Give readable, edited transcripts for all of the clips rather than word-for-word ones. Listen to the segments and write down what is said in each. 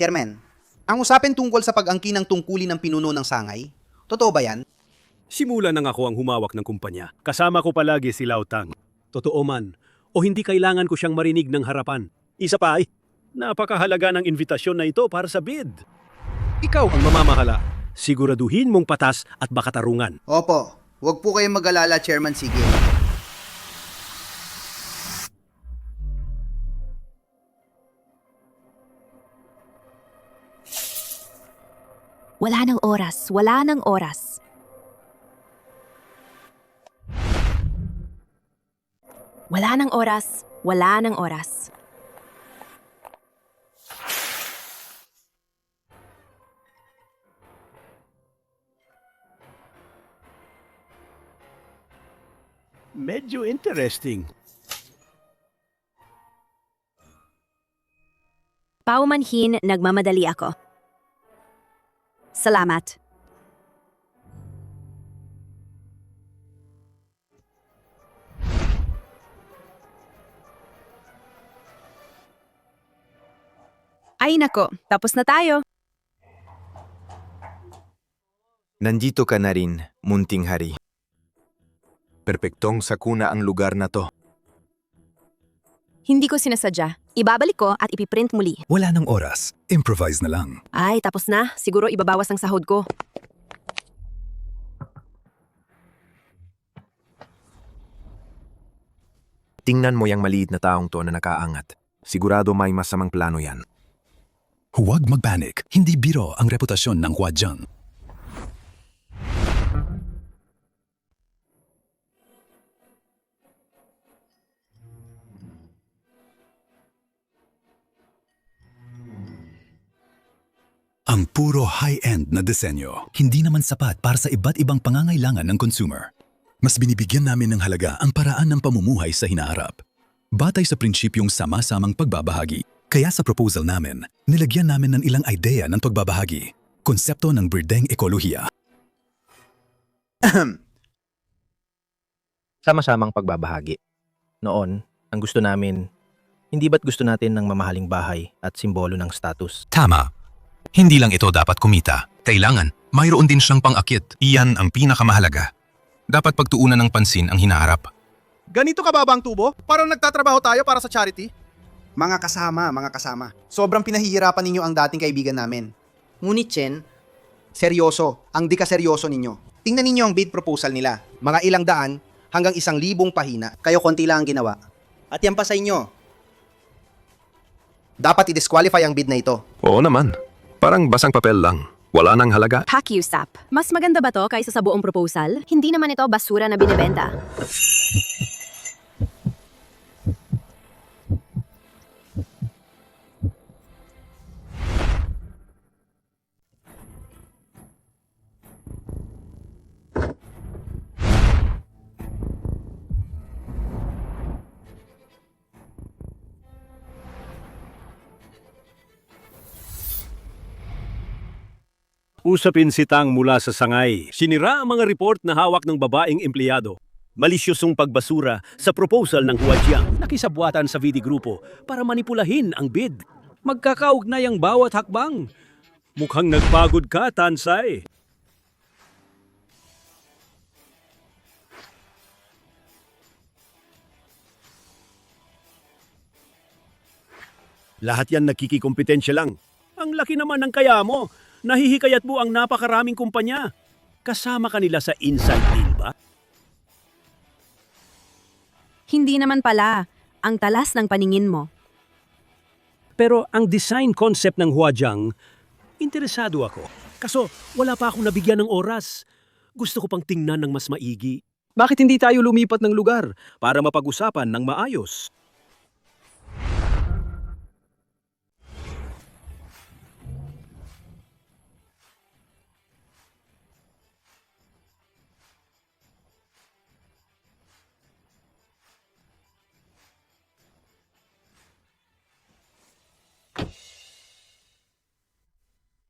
Chairman, ang usapin tungkol sa pag-angkin ng tungkulin ng pinuno ng sangay, totoo ba yan? Simula nang ako ang humawak ng kumpanya. Kasama ko palagi si Lao Tang. Totoo man, o hindi kailangan ko siyang marinig ng harapan. Isa pa ay, napakahalaga ng invitasyon na ito para sa bid. Ikaw ang mamamahala. Siguraduhin mong patas at makatarungan. Opo, huwag po kayong mag-alala, Chairman Sige. Wala ng oras, wala ng oras. Wala ng oras, wala ng oras. Medyo interesting. Paumanhin, nagmamadali ako. Salamat. Ay nako, tapos na tayo. Nandito ka na rin, munting hari. Perpektong sakuna ang lugar na to. Hindi ko sinasadya. Ibabalik ko at ipiprint muli. Wala ng oras. Improvise na lang. Ay, tapos na. Siguro ibabawas ang sahod ko. Tingnan mo yung maliit na taong to na nakaangat. Sigurado may masamang plano yan. Huwag mag-panic. Hindi biro ang reputasyon ng Huajiang. Ang puro high-end na disenyo, hindi naman sapat para sa iba't ibang pangangailangan ng consumer. Mas binibigyan namin ng halaga ang paraan ng pamumuhay sa hinaharap. Batay sa prinsipyong sama-samang pagbabahagi. Kaya sa proposal namin, nilagyan namin ng ilang ideya ng pagbabahagi. Konsepto ng Birdeng Ekolohiya. Sama-samang pagbabahagi. Noon, ang gusto namin, hindi ba't gusto natin ng mamahaling bahay at simbolo ng status? Tama. Hindi lang ito dapat kumita. Kailangan, mayroon din siyang pang-akit. Iyan ang pinakamahalaga. Dapat pagtuunan ng pansin ang hinaharap. Ganito kababa ang tubo? Parang nagtatrabaho tayo para sa charity? Mga kasama. Sobrang pinahihirapan ninyo ang dating kaibigan namin. Ngunit, Chen, seryoso, ang di-ka-seryoso ninyo. Tingnan ninyo ang bid proposal nila. Mga ilang daan hanggang 1,000 pahina. Kayo konti lang ang ginawa. At yan pa sa inyo. Dapat i-disqualify ang bid na ito. Oo naman. Parang basang papel lang. Wala nang halaga. Pakiusap. Mas maganda ba to kaysa sa buong proposal? Hindi naman ito basura na binibenta. Usapin si Tang mula sa sangay. Sinira ang mga report na hawak ng babaeng empleyado. Malisyosong pagbasura sa proposal ng Huajiang. Nakisabwatan sa VD Grupo para manipulahin ang bid. Magkakaugnay ang bawat hakbang. Mukhang nagpagod ka, Tansay. Lahat yan nakikikompetensya lang. Ang laki naman ng kaya mo. Nahihikayat mo ang napakaraming kumpanya. Kasama ka nila sa inside deal ba? Hindi naman pala. Ang talas ng paningin mo. Pero ang design concept ng Huajiang, interesado ako. Kaso wala pa akong nabigyan ng oras. Gusto ko pang tingnan ng mas maigi. Bakit hindi tayo lumipat ng lugar para mapag-usapan ng maayos?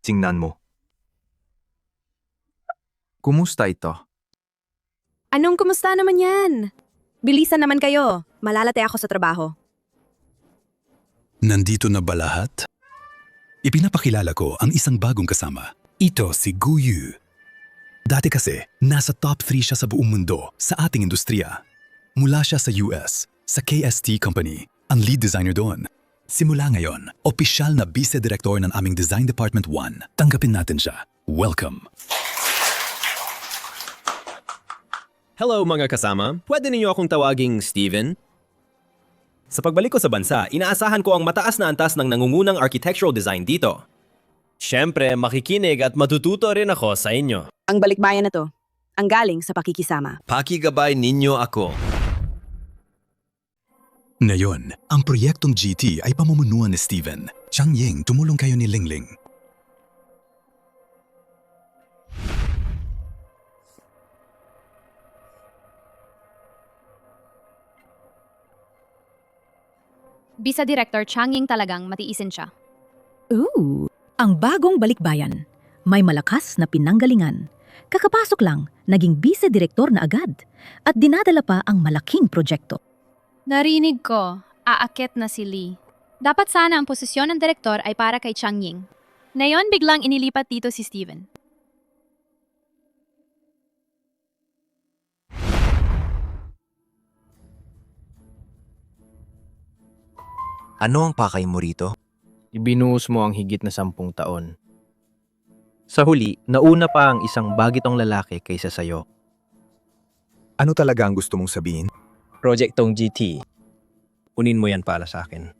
Tingnan mo. Kumusta ito? Anong kumusta naman yan? Bilisan naman kayo. Malalate ako sa trabaho. Nandito na ba lahat? Ipinapakilala ko ang isang bagong kasama. Ito si Gu Yu. Dati kasi, nasa top 3 siya sa buong mundo sa ating industriya. Mula siya sa US, sa KST Company, ang lead designer doon. Simula ngayon, opisyal na vice-director ng aming Design Department 1. Tanggapin natin siya. Welcome! Hello mga kasama, pwede ninyo akong tawaging Steven? Sa pagbalik ko sa bansa, inaasahan ko ang mataas na antas ng nangungunang architectural design dito. Siyempre, makikinig at matututo rin ako sa inyo. Ang balikbayan na to, ang galing sa pakikisama. Pakigabay ninyo ako. Ngayon, ang proyektong GT ay pamumunuan ni Steven. Chang Ying, tumulong kayo ni Lingling. Bisa Director Chang Ying talagang matiisin siya. Ooh, ang bagong balikbayan. May malakas na pinanggalingan. Kakapasok lang, naging vice-director na agad. At dinadala pa ang malaking proyekto. Narinig ko, aakit na si Lee. Dapat sana ang posisyon ng direktor ay para kay Chang Ying. Ngayon biglang inilipat dito si Steven. Ano ang pakay mo rito? Ibinuhos mo ang higit na 10 taon. Sa huli, nauna pa ang isang bagitong lalaki kaysa sayo. Ano talaga ang gusto mong sabihin? Projektong GT. Unin mo yan para sa akin.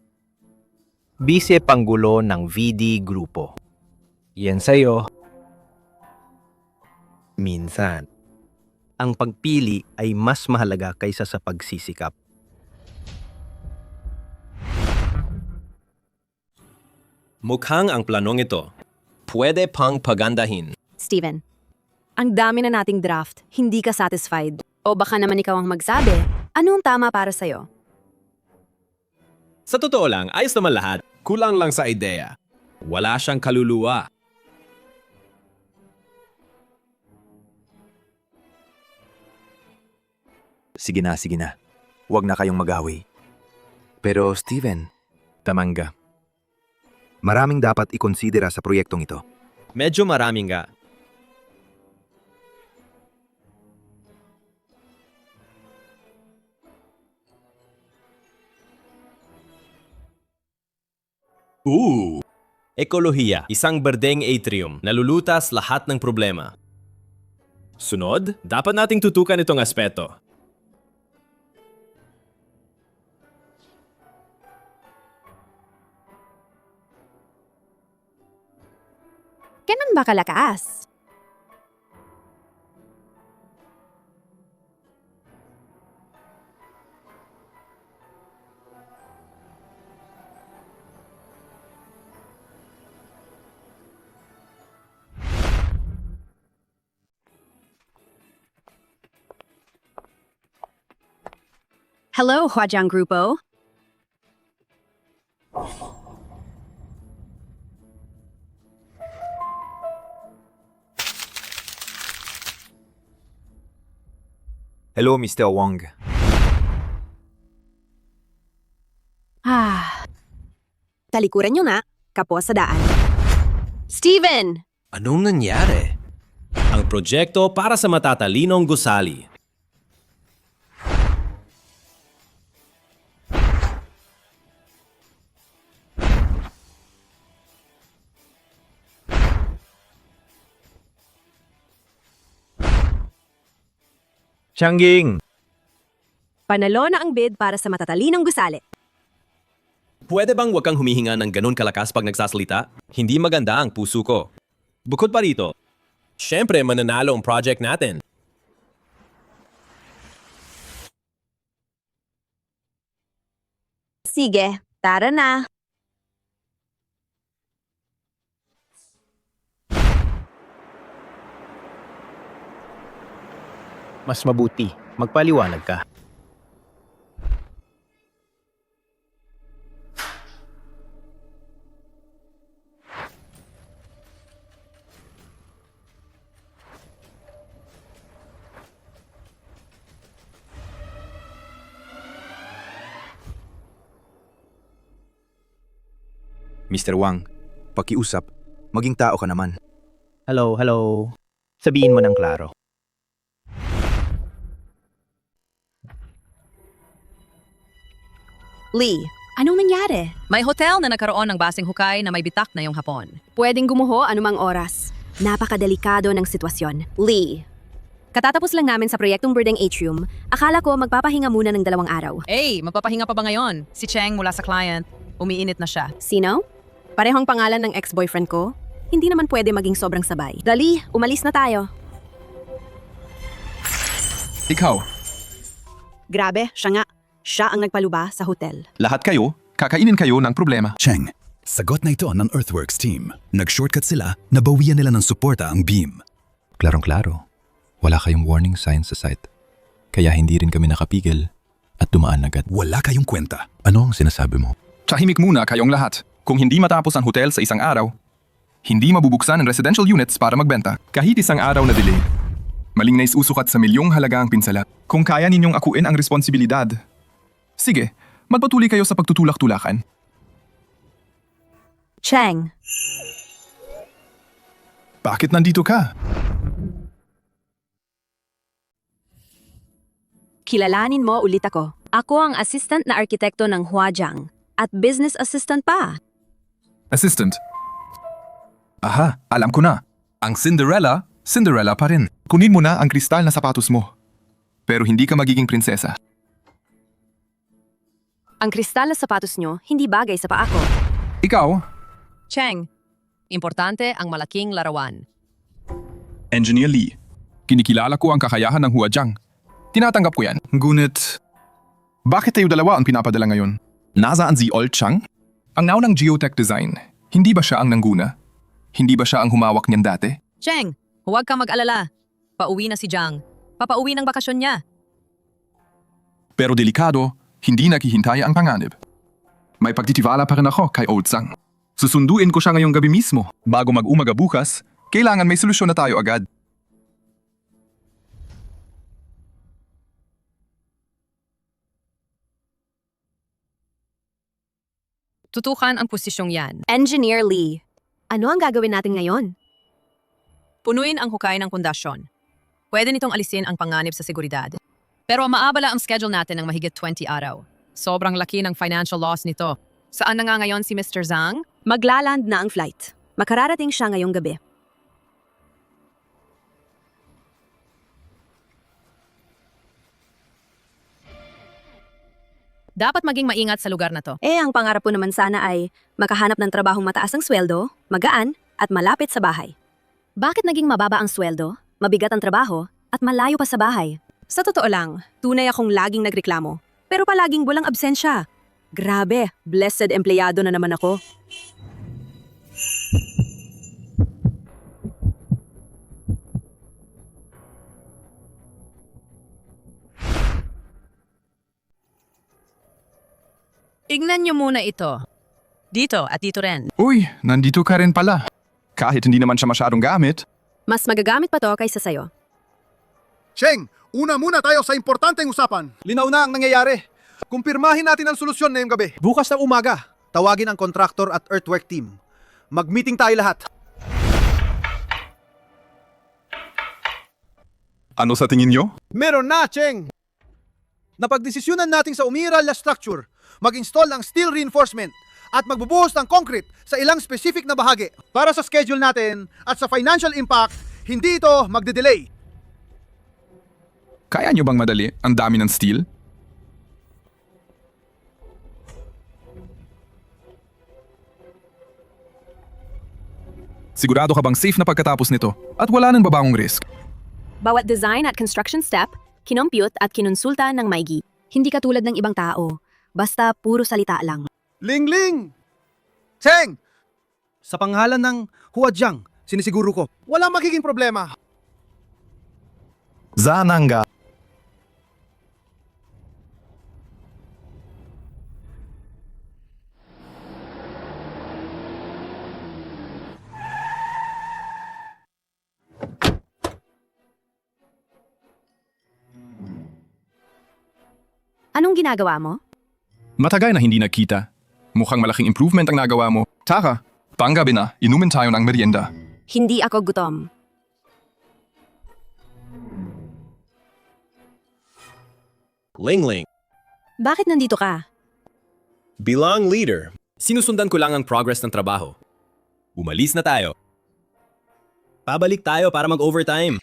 Vice Panggulo ng VD Grupo. Yan sa'yo. Minsan, ang pagpili ay mas mahalaga kaysa sa pagsisikap. Mukhang ang planong ito. Pwede pang pagandahin. Steven, ang dami na nating draft, hindi ka satisfied. O baka naman ikaw ang magsabi, ano ang tama para sa'yo? Sa totoo lang, ayos naman lahat. Kulang lang sa ideya. Wala siyang kaluluwa. Sige na. Huwag na kayong mag-away. Pero Steven, Tamanga. maraming dapat ikonsidera sa proyektong ito. Medyo maraming nga. Ekolohiya, isang berdeng atrium, nalulutas lahat ng problema. Sunod, dapat nating tutukan itong aspeto. Kailan ba kalakas? Hello, Huajang Grupo. Hello, Mr. Wong. Talikuran nyo na, kapwa sa daan. Steven! Anong nangyari? Ang proyekto para sa matatalinong gusali. Changging! Panalo na ang bid para sa matatalinong gusali. Pwede bang wag kang humihinga ng ganun kalakas pag nagsasalita? Hindi maganda ang puso ko. Bukod pa rito, syempre mananalo ang project natin. Sige, tara na. Mas mabuti, magpaliwanag ka. Mr. Wang, pakiusap, maging tao ka naman. Hello, hello. Sabihin mo ng klaro. Lee, anong nangyari? May hotel na nagkaroon ng baseng hukay na may bitak na yung hapon. Pwedeng gumuho anumang oras. Napakadelikado ng sitwasyon. Lee. Katatapos lang namin sa proyektong Birding Atrium. Akala ko magpapahinga muna ng 2 araw. Magpapahinga pa ba ngayon? Si Cheng mula sa client. Umiinit na siya. Sino? Parehong pangalan ng ex-boyfriend ko? Hindi naman pwede maging sobrang sabay. Dali, umalis na tayo. Ikaw, Grabe, siya nga. Siya ang nagpaluba sa hotel. lahat kayo, kakainin kayo ng problema. Cheng, sagot na ito ng Earthworks team. Nag-shortcut sila, nabawian nila ng suporta ang beam. Klarong-klaro, wala kayong warning signs sa site. Kaya hindi rin kami nakapigil at dumaan agad. Wala kayong kwenta. Ano ang sinasabi mo? Tahimik muna kayong lahat. Kung hindi matapos ang hotel sa isang araw, hindi mabubuksan ang residential units para magbenta. Kahit isang araw na delay. Maling na isusukat sa milyong halaga ang pinsala. Kung kaya ninyong akuin ang responsibilidad, sige, magpatuloy kayo sa pagtutulak-tulakan. Cheng. Bakit nandito ka? Kilalanin mo ulit ako. Ako ang assistant na arkitekto ng Huajiang at business assistant pa. Assistant. Aha, alam ko na. Ang Cinderella, Cinderella pa rin. Kunin mo na ang kristal na sapatos mo. Pero hindi ka magiging prinsesa. Ang kristal na sapatos nyo hindi bagay sa paa ko. Ikaw, Cheng, importante ang malaking larawan. Engineer Lee. Kinikilala ko ang kakayahan ng Huajiang. Tinatanggap ko yan. Ngunit, bakit tayo dalawa ang pinapadala ngayon? Nasaan si Old Chang? Ang naunang geotech design, hindi ba siya ang nangguna? Hindi ba siya ang humawak niyan dati? Cheng, huwag kang mag-alala. Pauwi na si Jiang. Papauwi ng bakasyon niya. Pero delikado, hindi naghihintay ang panganib. May pagtitiwala pa rin ako kay Old Chang. Susunduin ko siya ngayong gabi mismo. Bago mag-umaga bukas, kailangan may solusyon na tayo agad. Tutukan ang posisyong yan. Engineer Lee. Ano ang gagawin natin ngayon? Punuin ang hukay ng pundasyon. Pwede nitong alisin ang panganib sa seguridad. Pero maabala ang schedule natin ng mahigit 20 araw. Sobrang laki ng financial loss nito. Saan na nga ngayon si Mr. Zhang? Maglaland na ang flight. Makararating siya ngayong gabi. Dapat maging maingat sa lugar na to. Ang pangarap ko naman sana ay makahanap ng trabahong mataas ang sweldo, magaan, at malapit sa bahay. Bakit naging mababa ang sweldo, mabigat ang trabaho, at malayo pa sa bahay? Sa totoo lang, tunay akong laging nagreklamo, pero palaging walang absensya. Grabe, blessed empleyado na naman ako. Tignan niyo muna ito. Dito at dito rin. Uy, nandito ka rin pala. Kahit hindi naman siya masyadong gamit. Mas magagamit pa to kaysa sayo. Cheng, una muna tayo sa importanteng usapan. Linaw na ang nangyayari. Kumpirmahin natin ang solusyon ngayong gabi. Bukas ng umaga, tawagin ang contractor at earthwork team. Mag-meeting tayo lahat. Ano sa tingin nyo? Meron na, Cheng! Napagdesisyonan natin sa umiiral na structure, mag-install ng steel reinforcement at magbubuhos ng concrete sa ilang specific na bahagi. Para sa schedule natin at sa financial impact, hindi ito magde-delay. Kaya nyo bang madali ang dami ng steel? Sigurado ka bang safe na pagkatapos nito at wala nang babangong risk? Bawat design at construction step, kinompute at kinonsulta ng maigi. Hindi katulad ng ibang tao, basta puro salita lang. Ling-ling! Cheng! Sa pangalan ng Huajiang, sinisiguro ko, wala magiging problema. Zananga. Anong ginagawa mo? Matagal na hindi nagkita. Mukhang malaking improvement ang nagawa mo. Taka, Panggabi na, inumin tayo ng merienda. Hindi ako gutom. Lingling, Bakit nandito ka? bilang leader, sinusundan ko lang ang progress ng trabaho. Umalis na tayo. Pabalik tayo para mag-overtime.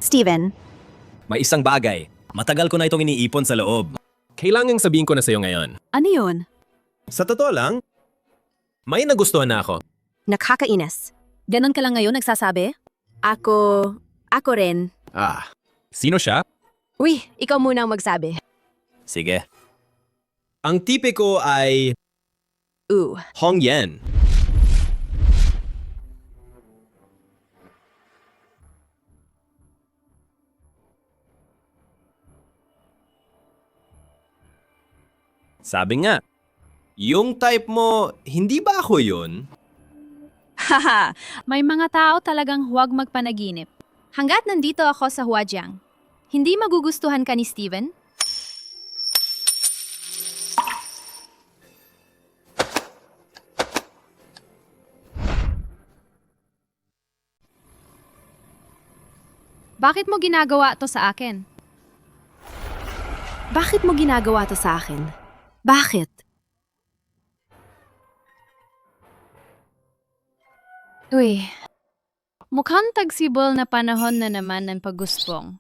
Steven, May isang bagay. Matagal ko na itong iniipon sa loob. Kailangang sabihin ko na sa'yo ngayon. ano yun? Sa totoo lang, may nagustuhan na ako. Nakakainis. Ganon ka lang ngayon nagsasabi? Ako rin. Sino siya? Uy, ikaw muna ang magsabi. Sige. Ang tipe ko ay Hong Yen. Sabi nga, yung type mo, hindi ba ako yun? Haha, may mga tao talagang huwag magpanaginip. Hanggat nandito ako sa Huajiang, hindi magugustuhan ka ni Steven? Bakit mo ginagawa to sa akin? Bakit mo ginagawa to sa akin? Bakit? Uy, mukhang tagsibol na panahon na naman ng pagguspong.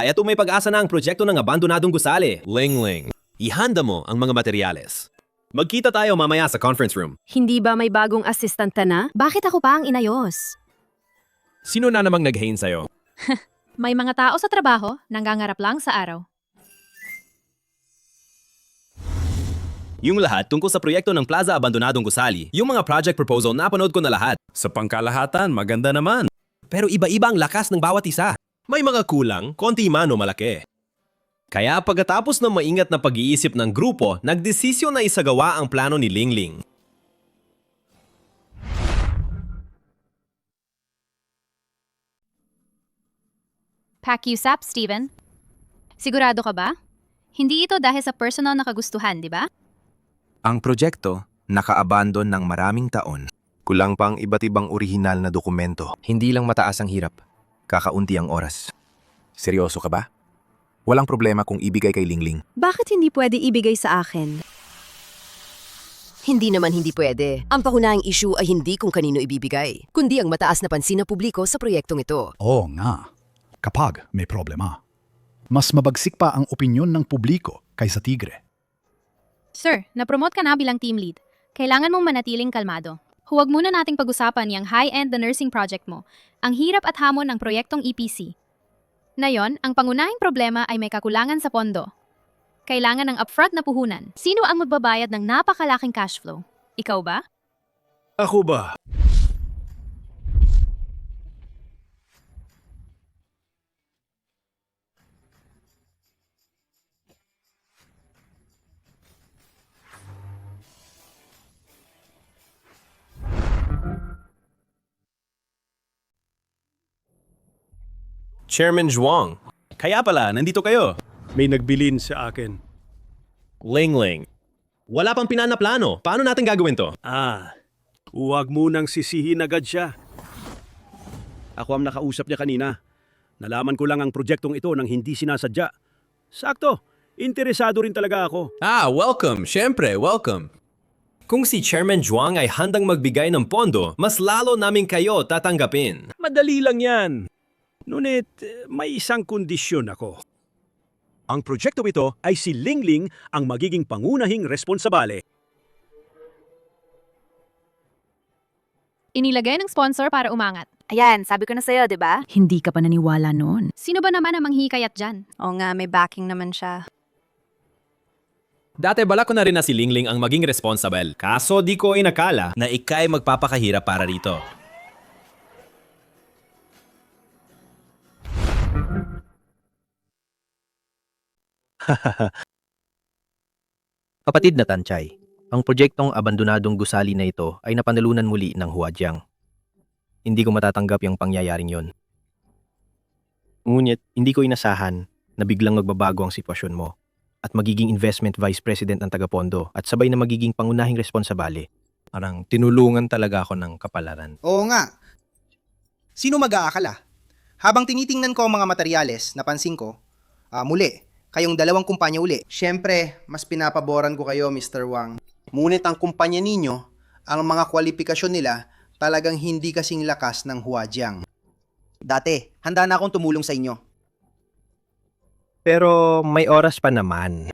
Eto may pag-asa na ang proyekto ng abandonadong gusali. Lingling, ihanda mo ang mga materyales. Magkita tayo mamaya sa conference room. Hindi ba may bagong assistant ka na? Bakit ako pa ang inayos? Sino na namang nag-hain sa'yo? May mga tao sa trabaho, nanggangarap lang sa araw. Yung lahat tungkol sa proyekto ng Plaza Abandonadong Gusali. Yung mga project proposal napanood ko na lahat. Sa pangkalahatan, maganda naman. Pero iba-iba ang lakas ng bawat isa. May mga kulang, konti man o malaki. Kaya pagkatapos ng maingat na pag-iisip ng grupo, nagdesisyon na isagawa ang plano ni Lingling. Pakiusap, Steven. Sigurado ka ba? Hindi ito dahil sa personal na kagustuhan, di ba? Ang proyekto, naka-abandon ng maraming taon. Kulang pang iba't ibang orihinal na dokumento. Hindi lang mataas ang hirap. Kakaunti ang oras. Seryoso ka ba? Walang problema kung ibigay kay Lingling. Bakit hindi pwede ibigay sa akin? Hindi naman hindi pwede. Ang pangunahing issue ay hindi kung kanino ibibigay, kundi ang mataas na pansin ng publiko sa proyektong ito. Oo nga. Kapag may problema. Mas mabagsik pa ang opinyon ng publiko kaysa tigre. Sir, napromote ka na bilang team lead. Kailangan mong manatiling kalmado. Huwag muna nating pag-usapan yung high-end na nursing project mo, ang hirap at hamon ng proyektong EPC. Ngayon, ang pangunahing problema ay may kakulangan sa pondo. Kailangan ng upfront na puhunan. Sino ang magbabayad ng napakalaking cash flow? Ikaw ba? Ako ba? Chairman Zhuang. Kaya pala, nandito kayo. May nagbilin sa akin. Lingling. Wala pang pinanaplano. Paano natin gagawin to? Huwag munang sisihin agad siya. Ako ang nakausap niya kanina. Nalaman ko lang ang proyektong ito nang hindi sinasadya. Sakto, interesado rin talaga ako. Welcome. Siyempre, welcome. Kung si Chairman Zhuang ay handang magbigay ng pondo, mas lalo namin kayo tatanggapin. Madali lang yan. Ngunit may isang kondisyon ako. Ang proyekto ito ay si Lingling ang magiging pangunahing responsabale. Inilagay ng sponsor para umangat. Ayan, sabi ko na sa'yo, di ba? Hindi ka pa naniwala noon. Sino ba naman ang manghikayat dyan? Oo nga, may backing naman siya. Dati bala ko na rin na si Lingling ang maging responsible. Kaso di ko inakala na ikay magpapakahirap para rito. Kapatid na Tanchay, ang proyektong abandonadong gusali na ito ay napanalunan muli ng Huajiang. Hindi ko matatanggap yung pangyayaring yon. Ngunit hindi ko inasahan na biglang magbabago ang sitwasyon mo at magiging investment vice president ng Tagapondo at sabay na magiging pangunahing responsabale. Parang tinulungan talaga ako ng kapalaran. Oo nga. Sino mag-aakala? Habang tinitingnan ko ang mga materyales, napansin ko, muli, kayong dalawang kumpanya uli. Siyempre, mas pinapaboran ko kayo, Mr. Wang. Ngunit ang kumpanya ninyo, ang mga kwalifikasyon nila, talagang hindi kasing lakas ng Huajiang. Dati, handa na akong tumulong sa inyo. Pero may oras pa naman.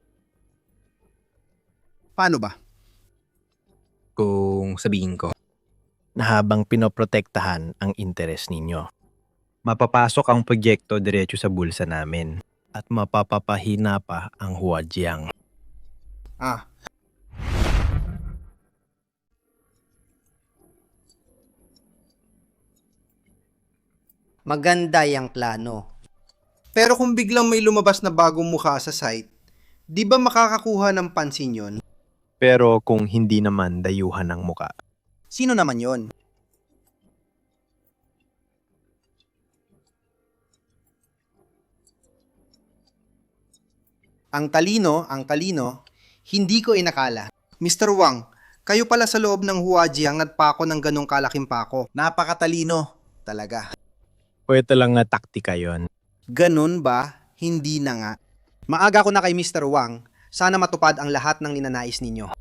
Paano ba? Kung sabihin ko na habang pinoprotektahan ang interes ninyo, mapapasok ang proyekto diretso sa bulsa namin at mapapapahina pa ang Huajiang. Maganda yung plano. Pero kung biglang may lumabas na bagong mukha sa site, di ba makakakuha ng pansin yon? Pero kung hindi naman dayuhan ng muka, Sino naman yon? Ang talino, hindi ko inakala. Mr. Wang, kayo pala sa loob ng Huajiang nagpako ng ganong kalaking pako. Napakatalino, talaga. pwede lang na taktika yon. Ganun ba? Hindi na nga. Maaga ko na kay Mr. Wang, sana matupad ang lahat ng ninanais ninyo.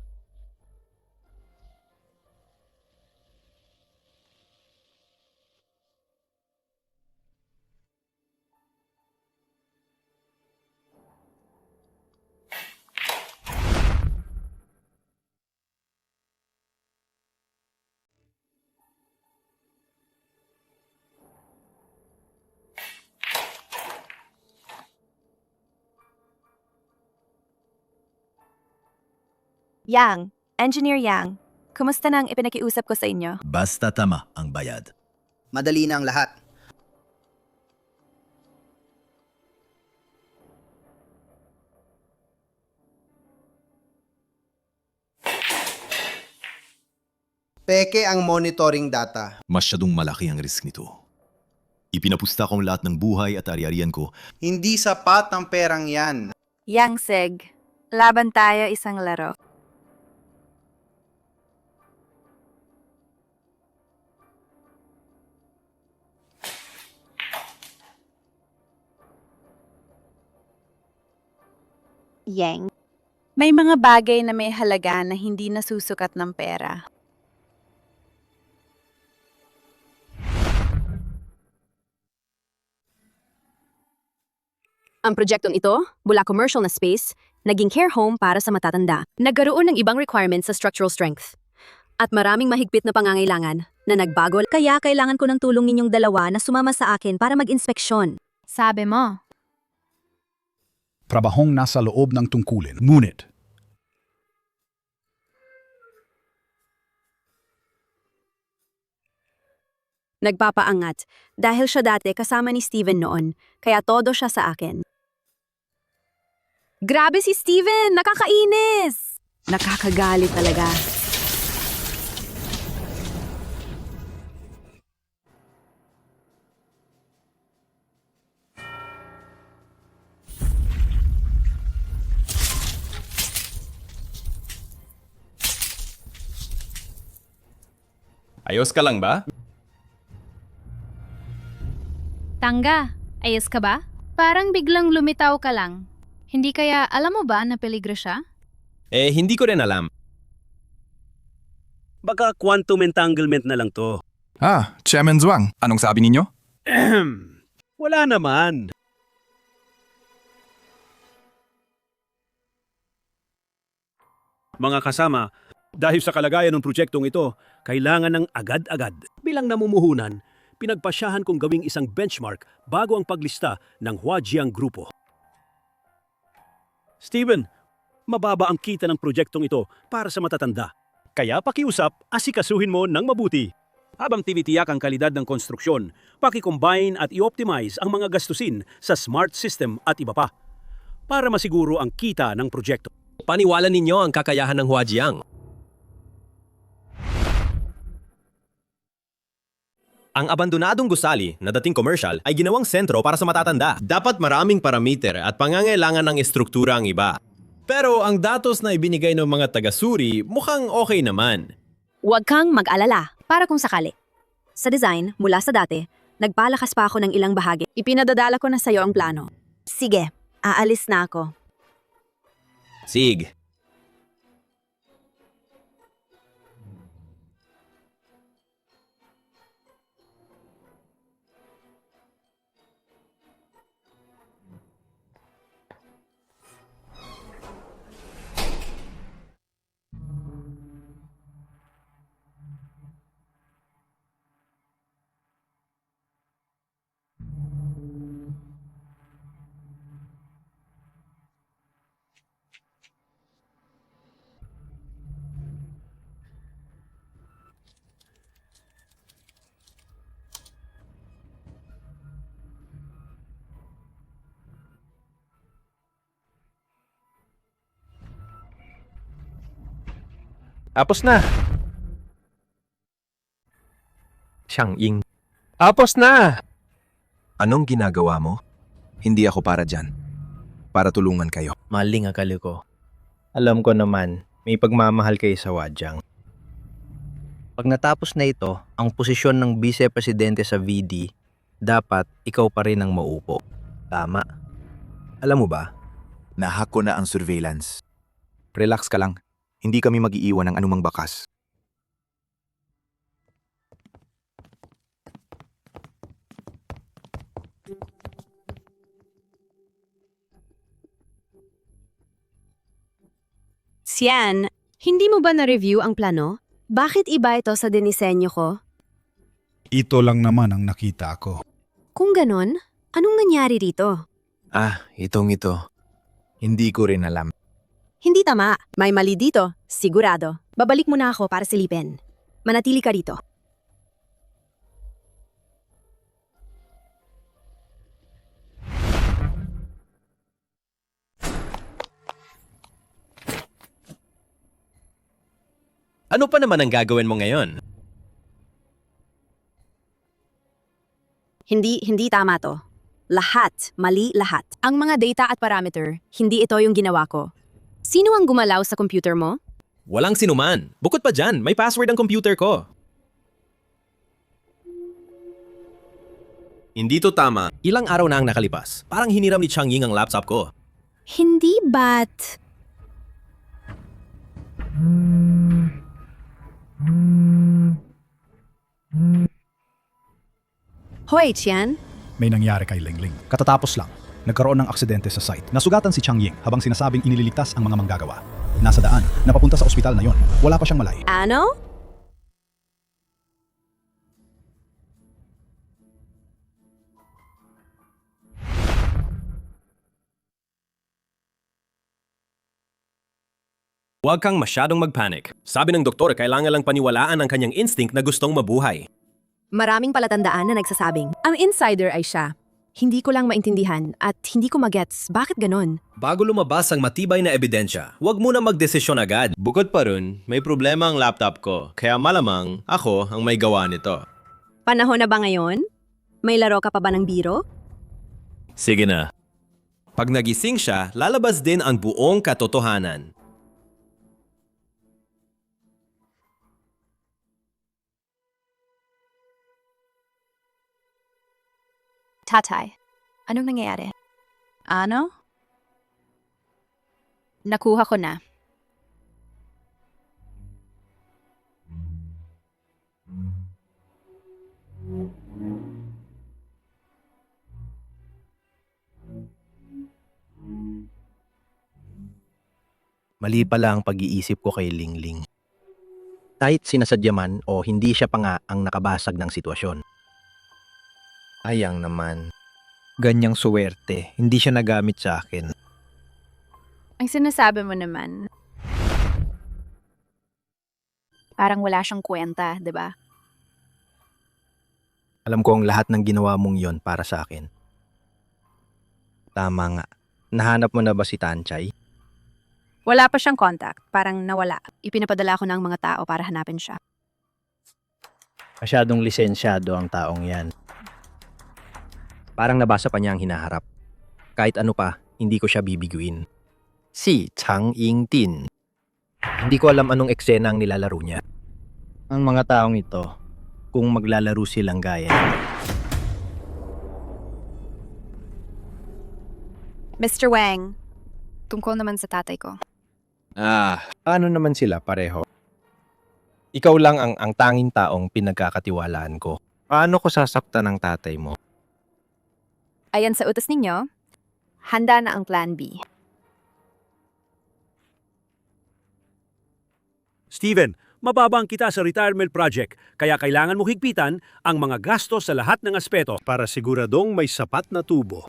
Yang, Engineer Yang, kumusta na ang ipinakiusap ko sa inyo? Basta tama ang bayad. Madali na ang lahat. Peke ang monitoring data. Masyadong malaki ang risk nito. Ipinapusta kong lahat ng buhay at ari-arian ko. Hindi sapat ang perang yan. Yang Seg, laban tayo isang laro. Yang, may mga bagay na may halaga na hindi nasusukat ng pera. Ang projektong ito, mula commercial na space, naging care home para sa matatanda. Nagkaroon ng ibang requirements sa structural strength. At maraming mahigpit na pangangailangan na nagbago. Kaya kailangan ko ng tulong ninyong dalawa na sumama sa akin para mag-inspeksyon. Sabi mo. Trabahong nasa loob ng tungkulin. Ngunit, Nagpapaangat dahil siya dati kasama ni Steven noon, kaya todo siya sa akin. Grabe si Steven! Nakakainis! Nakakagalit talaga. Ayos ka lang ba? Tangga, ayos ka ba? Parang biglang lumitaw ka lang. Hindi kaya alam mo ba na peligro siya? Hindi ko rin alam. Baka quantum entanglement na lang to. Chairman Zhuang, anong sabi ninyo? Wala naman. Mga kasama, Dahil sa kalagayan ng proyektong ito, kailangan ng agad-agad. Bilang namumuhunan, pinagpasyahan kong gawing isang benchmark bago ang paglista ng Huajiang Grupo. Steven, mababa ang kita ng proyektong ito para sa matatanda. Kaya pakiusap, asikasuhin mo ng mabuti. Habang tinitiyak ang kalidad ng konstruksyon, pakicombine at i-optimize ang mga gastusin sa smart system at iba pa para masiguro ang kita ng proyekto. Paniwala ninyo ang kakayahan ng Huajiang. Ang abandonadong gusali na dating commercial ay ginawang sentro para sa matatanda. Dapat maraming parameter at pangangailangan ng estruktura ang iba. Pero ang datos na ibinigay ng mga taga-suri mukhang okay naman. Huwag kang mag-alala, para kung sakali. Sa design, mula sa dati, nagpalakas pa ako ng ilang bahagi. Ipinadadala ko na sa'yo ang plano. Sige, aalis na ako. Sig. Tapos na. Xiangying. Tapos na! Anong ginagawa mo? Hindi ako para dyan. Para tulungan kayo. Maling akali ko. Alam ko naman, may pagmamahal kayo sa Huajiang. Pag natapos na ito, ang posisyon ng vice-presidente sa VD, dapat ikaw pa rin ang maupo. Tama. Alam mo ba, nahack ko na ang surveillance. Relax ka lang. Hindi kami mag-iiwan ng anumang bakas. Sian, hindi mo ba na-review ang plano? Bakit iba ito sa dinisenyo ko? Ito lang naman ang nakita ko. Kung ganon, anong nangyari rito? Itong ito. Hindi ko rin alam. Hindi tama. May mali dito. Sigurado. Babalik mo na ako para silipin. Manatili ka rito. Ano pa naman ang gagawin mo ngayon? Hindi tama to. Lahat. Mali lahat. Ang mga data at parameter, hindi ito yung ginawa ko. Sino ang gumalaw sa computer mo? Walang sinuman. Bukod pa dyan, may password ang computer ko. Hindi to tama. Ilang araw na ang nakalipas. Parang hiniram ni Xiangying ang laptop ko. Hindi ba't... Hoy, Tian. May nangyari kay Lingling. Katatapos lang, nagkaroon ng aksidente sa site. Nasugatan si Xiangying habang sinasabing inililigtas ang mga manggagawa. Nasa daan, napapunta sa ospital na yon. Wala pa siyang malay. Ano? Huwag kang masyadong magpanic. Sabi ng doktor, kailangan lang paniwalaan ang kanyang instinct na gustong mabuhay. Maraming palatandaan na nagsasabing, ang insider ay siya. Hindi ko lang maintindihan at hindi ko magets bakit ganon. Bago lumabas ang matibay na ebidensya, huwag muna magdesisyon agad. Bukod pa ron, may problema ang laptop ko, kaya malamang ako ang may gawa nito. Panahon na ba ngayon? May laro ka pa ba ng biro? Sige na. Pag nagising siya, lalabas din ang buong katotohanan. Tatay, anong nangyayari? Ano? Nakuha ko na. Mali pala ang pag-iisip ko kay Lingling. Kahit sinasadya man o hindi siya pa nga ang nakabasag ng sitwasyon. Ayang naman. Ganyang suwerte, hindi siya nagamit sa akin. Ang sinasabi mo naman, parang wala siyang kwenta, di ba? Alam ko ang lahat ng ginawa mong yon para sa akin. Tama nga. Nahanap mo na ba si Tanchay? Wala pa siyang contact, parang nawala. Ipinapadala ko ng mga tao para hanapin siya. Masyadong lisensyado ang taong yan. Parang nabasa pa niya ang hinaharap. Kahit ano pa, hindi ko siya bibiguin. Si Chang Ying-tin. Hindi ko alam anong eksena ang nilalaro niya. Ang mga taong ito, kung maglalaro silang gaya. Mr. Wang, tungkol naman sa tatay ko. Ano naman sila pareho? Ikaw lang ang tanging taong pinagkakatiwalaan ko. Paano ko sasaktan ng tatay mo? Ayan sa utos ninyo, handa na ang Plan B. Steven, mababa ang kita sa retirement project, kaya kailangan mo higpitan ang mga gastos sa lahat ng aspeto para siguradong may sapat na tubo.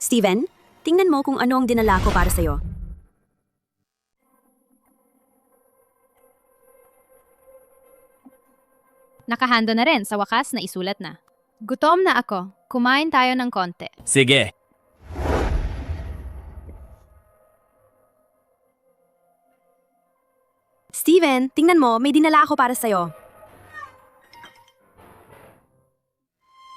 Steven, tingnan mo kung ano ang dinala ko para sa'yo. Nakahando na rin sa wakas na isulat na. Gutom na ako. Kumain tayo ng konti. Sige. Steven, tingnan mo, may dinala ako para sa'yo.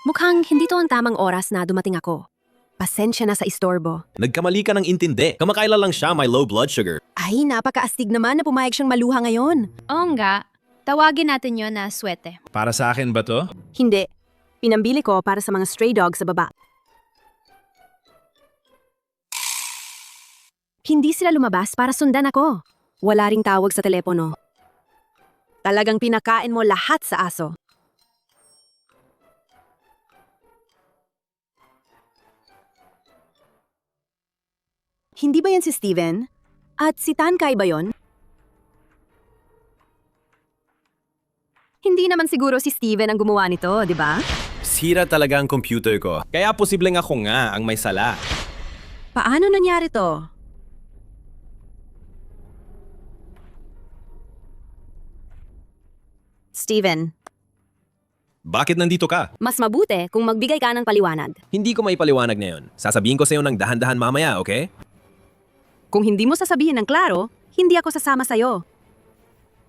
Mukhang hindi to ang tamang oras na dumating ako. Pasensya na sa istorbo. Nagkamali ka ng intindi. Kamakailan lang siya may low blood sugar. Ay, napakaastig naman na pumayag siyang maluha ngayon. Oo nga. Tawagin natin yon na swete. Para sa akin ba to? Hindi. Pinambili ko para sa mga stray dogs sa baba. Hindi sila lumabas para sundan ako. Wala ring tawag sa telepono. Talagang pinakain mo lahat sa aso. Hindi ba yan si Steven? At si Tancay ba yon? Hindi naman siguro si Steven ang gumawa nito, di ba? Sira talaga ang computer ko. Kaya posibleng ako nga ang may sala. Paano nangyari to? Steven, Bakit nandito ka? mas mabuti kung magbigay ka ng paliwanag. Hindi ko maipaliwanag ngayon. Sasabihin ko sa'yo ng dahan-dahan mamaya, okay? Kung hindi mo sasabihin ng klaro, hindi ako sasama sa'yo.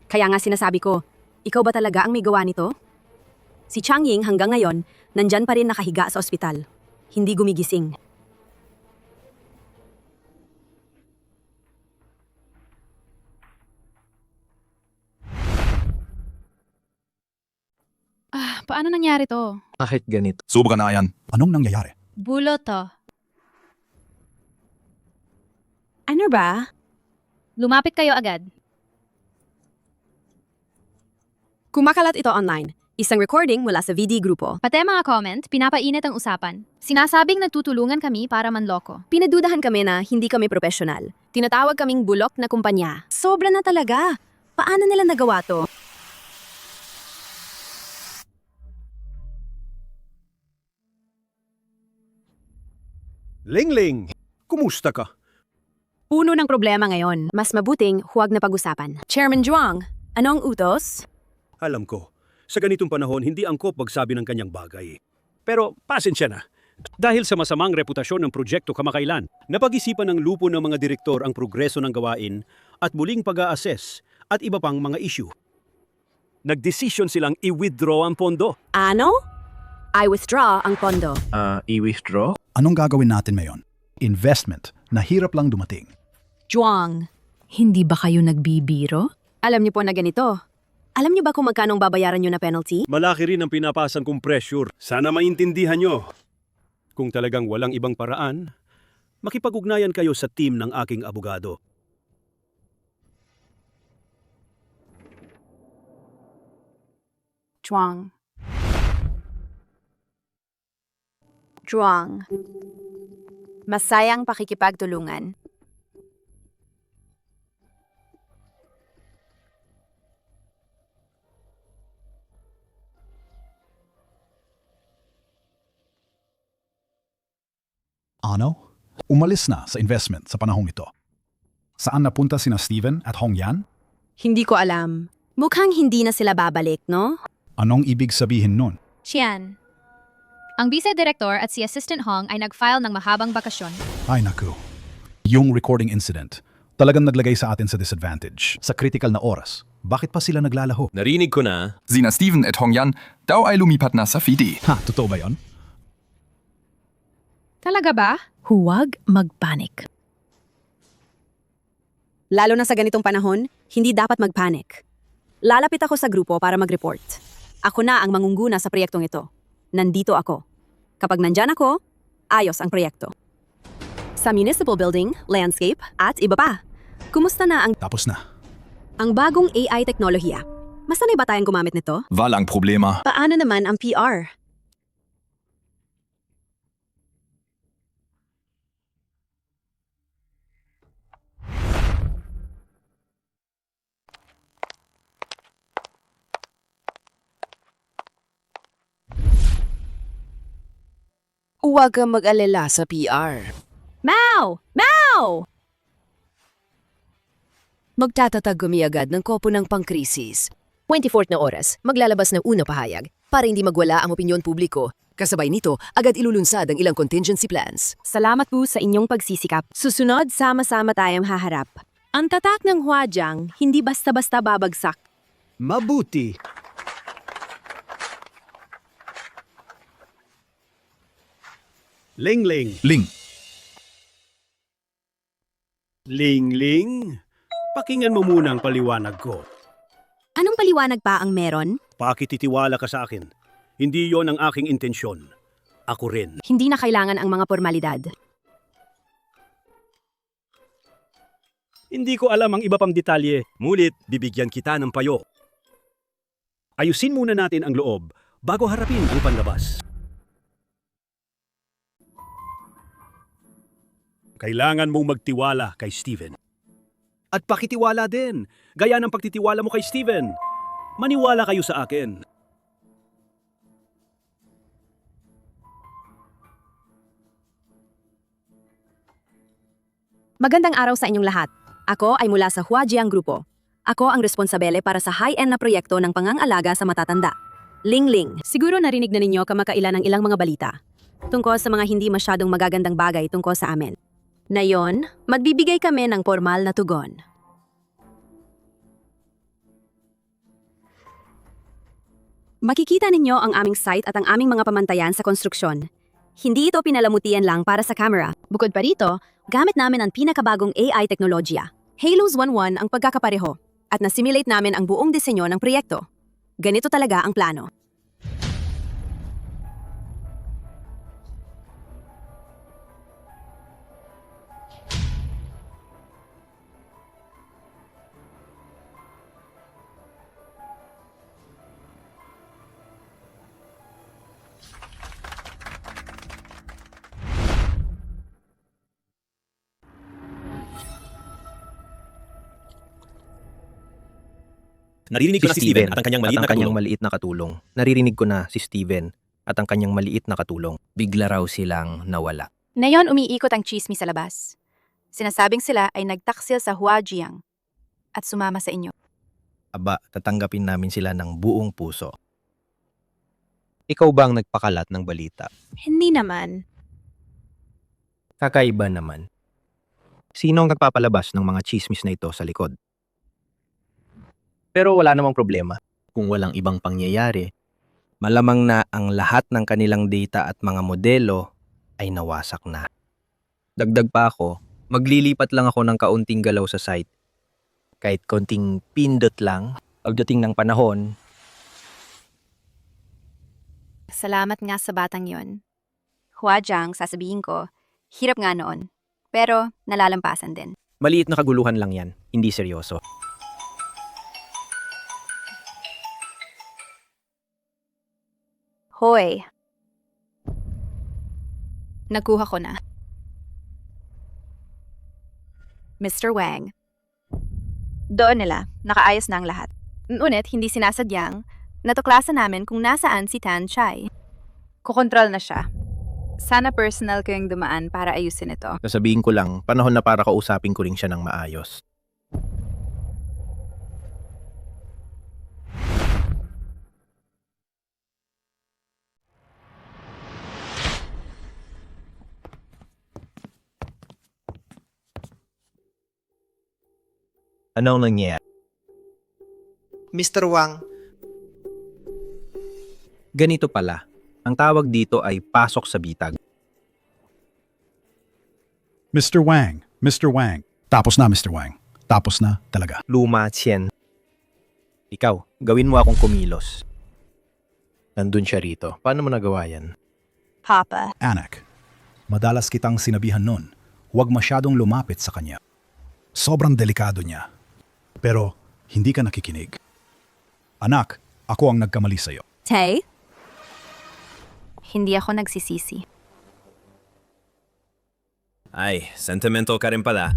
Kaya nga sinasabi ko, ikaw ba talaga ang may gawa nito? Si Chang Ying hanggang ngayon, nandyan pa rin nakahiga sa ospital. Hindi gumigising. Paano nangyari to? Bakit ganito? Subukan na yan. Anong nangyayari? Bulo to. Ano ba? Lumapit kayo agad. Kumakalat ito online. Isang recording mula sa VD Grupo. Pati mga comment, pinapainit ang usapan. Sinasabing nagtutulungan kami para manloko. Pinadudahan kami na hindi kami profesional. Tinatawag kaming bulok na kumpanya. Sobra na talaga. Paano nila nagawa to? Lingling, kumusta ka? Puno ng problema ngayon. Mas mabuting huwag na pag-usapan. Chairman Zhuang, ano ang utos? Alam ko, sa ganitong panahon hindi angkop magsabi ng kanyang bagay. Pero pasensya na. Dahil sa masamang reputasyon ng proyekto kamakailan, napag-isipan ng lupo ng mga direktor ang progreso ng gawain at muling pag-a-assess at iba pang mga issue. Nagdesisyon silang i-withdraw ang pondo. Ano? I withdraw ang pondo. I-withdraw? Anong gagawin natin ngayon? Investment na hirap lang dumating. Zhuang, Hindi ba kayo nagbibiro? alam niyo po na ganito. Alam niyo ba kung magkano ang babayaran niyo na penalty? Malaki rin ang pinapasan kong pressure. Sana maintindihan nyo. Kung talagang walang ibang paraan, makipag-ugnayan kayo sa team ng aking abogado. Zhuang. Zhuang. Masayang pakikipagtulungan. Ano? Umalis na sa investment sa panahong ito. Saan napunta sina Steven at Hong Yan? Hindi ko alam. Mukhang hindi na sila babalik, no? Anong ibig sabihin nun? Xian. Ang vice-director at si Assistant Hong ay nag-file ng mahabang bakasyon. Ay naku. Yung recording incident, talagang naglagay sa atin sa disadvantage. Sa critical na oras, bakit pa sila naglalaho? Narinig ko na. Sina Steven at Hong Yan daw ay lumipat na sa FIDI. Ha, totoo ba yon? Talaga ba? Huwag magpanik. Lalo na sa ganitong panahon, hindi dapat magpanik. Lalapit ako sa grupo para mag-report. Ako na ang mangungguna sa proyektong ito. Nandito ako. Kapag nandyan ako, ayos ang proyekto. Sa municipal building, landscape, at iba pa. Kumusta na ang Tapos na. bagong AI teknolohiya? Masanay ba tayong gumamit nito? Walang problema. Paano naman ang PR? Huwag kang mag-alala sa PR. Mau! Mau! Magtatatag kami agad ng kopo ng pangkrisis. 24 na oras, maglalabas ng una pahayag para hindi magwala ang opinyon publiko. Kasabay nito, agad ilulunsad ang ilang contingency plans. Salamat po sa inyong pagsisikap. Susunod, sama-sama tayong haharap. Ang tatak ng Huajiang hindi basta-basta babagsak. Mabuti. Ling-ling. Ling, Ling-ling. Pakinggan mo muna ang paliwanag ko. Anong paliwanag pa ang meron? Pakititiwala ka sa akin. Hindi yon ang aking intensyon. Ako rin. Hindi na kailangan ang mga formalidad. Hindi ko alam ang iba pang detalye. Mulit, bibigyan kita ng payo. Ayusin muna natin ang loob bago harapin ang panlabas. Kailangan mong magtiwala kay Steven. At pakitiwala din, gaya ng pagtitiwala mo kay Steven. Maniwala kayo sa akin. Magandang araw sa inyong lahat. Ako ay mula sa Huajiang Grupo. Ako ang responsabele para sa high-end na proyekto ng pangangalaga sa matatanda. Ling-ling, siguro narinig na ninyo kamakailan ng ilang mga balita tungkol sa mga hindi masyadong magagandang bagay tungkol sa amin. Ngayon, magbibigay kami ng formal na tugon. Makikita ninyo ang aming site at ang aming mga pamantayan sa konstruksyon. Hindi ito pinalamutian lang para sa camera. Bukod pa rito, gamit namin ang pinakabagong AI teknolohiya. Halos 1-1 ang pagkakapareho at nasimulate namin ang buong disenyo ng proyekto. Ganito talaga ang plano. Naririnig ko na si Steven at ang kanyang maliit na katulong. katulong. Naririnig ko na si Steven at ang kanyang maliit na katulong. Bigla raw silang nawala. Ngayon umiikot ang chismis sa labas. Sinasabing sila ay nagtaksil sa Huajiang at sumama sa inyo. Aba, tatanggapin namin sila ng buong puso. Ikaw ba ang nagpakalat ng balita? Hindi naman. Kakaiba naman. Sino ang nagpapalabas ng mga chismis na ito sa likod? Pero wala namang problema. Kung walang ibang pangyayari, malamang na ang lahat ng kanilang data at mga modelo ay nawasak na. Dagdag pa ako, maglilipat lang ako ng kaunting galaw sa site. Kahit konting pindot lang, pagdating ng panahon. Salamat nga sa batang yon. Huajiang, sasabihin ko, hirap nga noon. Pero nalalampasan din. Maliit na kaguluhan lang yan, hindi seryoso. Hoy. Nakuha ko na. Mr. Wang. Doon nila, nakaayos na ang lahat. Ngunit hindi sinasadyang natuklasan namin kung nasaan si Tan Chai. Kukontrol na siya. Sana personal ko yung dumaan para ayusin ito. Sasabihin ko lang, panahon na para kausapin ko rin siya ng maayos. Anong nangyayari? Mr. Wang, Ganito pala. Ang tawag dito ay pasok sa bitag. Mr. Wang, Mr. Wang. Tapos na, Mr. Wang. Tapos na talaga. Luma Tien. Ikaw, gawin mo akong kumilos. Nandun siya rito. Paano mo nagawa yan? Papa. Anak, madalas kitang sinabihan nun, huwag masyadong lumapit sa kanya. Sobrang delikado niya. Pero hindi ka nakikinig. Anak, ako ang nagkamali sa'yo. Tay? Hindi ako nagsisisi. Ay, sentimental ka rin pala.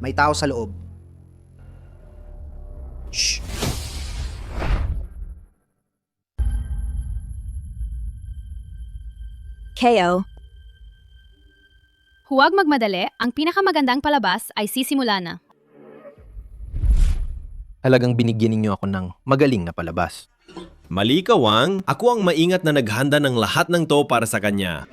may tao sa loob. Shh! KO. Huwag magmadali, ang pinakamagandang palabas ay sisimula na. Halagang binigyan ninyo ako ng magaling na palabas. Mali ka, Wang. Ako ang maingat na naghanda ng lahat ng to para sa kanya.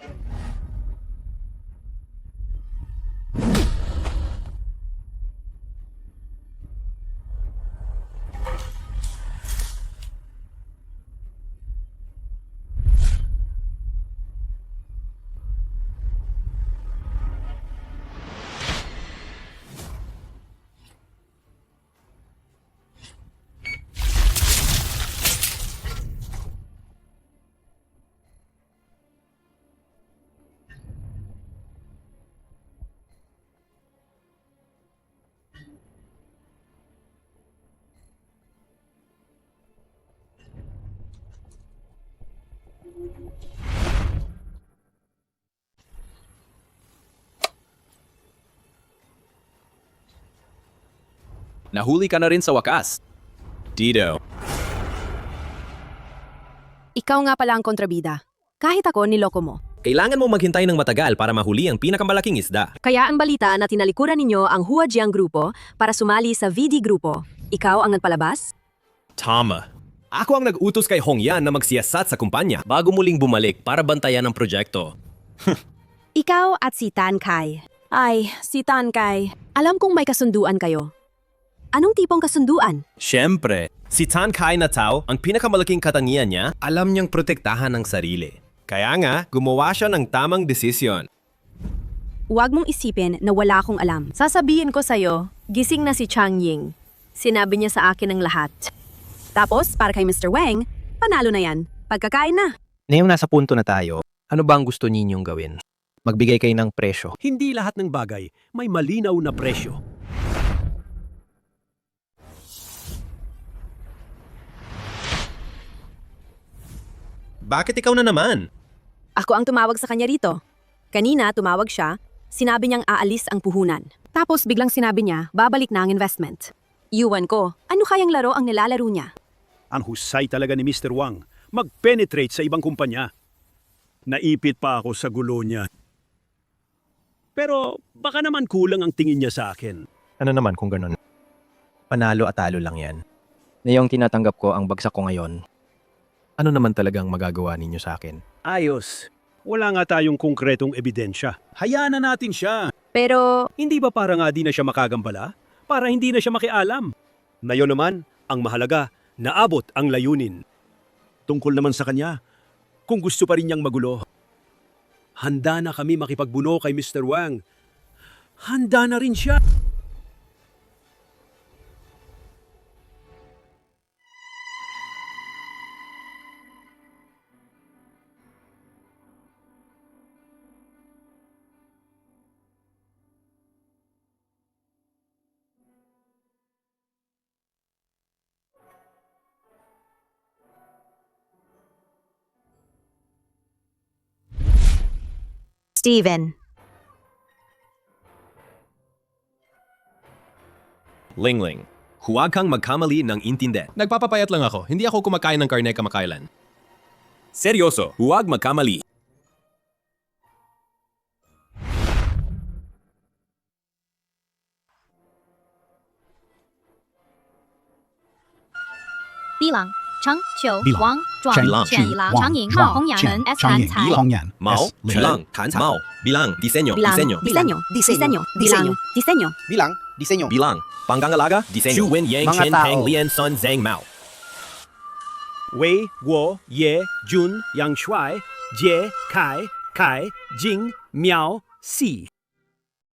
Nahuli ka na rin sa wakas. Dito. Ikaw nga pala ang kontrabida. Kahit ako, niloko mo. Kailangan mo maghintay ng matagal para mahuli ang pinakamalaking isda. Kaya ang balita na tinalikuran ninyo ang Huajiang Grupo para sumali sa VD Grupo. Ikaw ang nagpalabas? Tama. Ako ang nag-utos kay Hong Yan na magsiyasat sa kumpanya bago muling bumalik para bantayan ang proyekto. Ikaw at si Tan Kai. Ay, si Tan Kai. Alam kong may kasunduan kayo. Anong tipong kasunduan? Siyempre, si Tan Kai na tao, ang pinakamalaking katangian niya, alam niyang protektahan ang sarili. Kaya nga, gumawa siya ng tamang desisyon. Huwag mong isipin na wala akong alam. Sasabihin ko sa'yo, gising na si Chang Ying. Sinabi niya sa akin ang lahat. Tapos, para kay Mr. Wang, panalo na yan. Pagkakain na. Ngayong nasa punto na tayo, ano ba ang gusto ninyong gawin? Magbigay kayo ng presyo. Hindi lahat ng bagay may malinaw na presyo. Bakit ikaw na naman? Ako ang tumawag sa kanya rito. Kanina, tumawag siya, sinabi niyang aalis ang puhunan. Tapos biglang sinabi niya, babalik na ang investment. Iwan ko, ano kayang laro ang nilalaro niya? Ang husay talaga ni Mr. Wang. mag-penetrate sa ibang kumpanya. Naipit pa ako sa gulo niya. Pero baka naman kulang ang tingin niya sa akin. Ano naman kung ganun? Panalo at talo lang yan. Ngayong tinatanggap ko ang bagsak ko ngayon, ano naman talagang magagawa ninyo sa akin? Ayos. Wala nga tayong konkretong ebidensya. Hayaan na natin siya. Pero, Hindi ba para nga di na siya makagambala? Para hindi na siya makialam. Ngayon naman, ang mahalaga, naabot ang layunin. Tungkol naman sa kanya, kung gusto pa rin niyang magulo. Handa na kami makipagbuno kay Mr. Wang. Handa na rin siya. Steven, Lingling, huwag kang magkamali ng intindi. Nagpapapayat lang ako. Hindi ako kumakain ng karne kamakailan. Seryoso, huwag magkamali. Bilang, Cheng, Qiu, Bilang, Wang, Zhuang, Cheng, Qian, Chu, Lang, Wang, Changying, Zhuang, Hong Yan, Chen, S. Changying, Han, Cai. Hong Yan, Mao, S. Lin. Chilang, Mao, bilang, disenyo, bilang, disenyo. disenyo, disenyo, disenyo, disenyo. Bilang, disenyo. Bilang, pangangalaga, disenyo. Chu Wen Yang Mga Chen tao. Peng Lian Sun Zhang Mao. Wei, Guo, Ye, Jun, Yang Shuai, Jie, Kai, Kai, Jing, Miao, Si.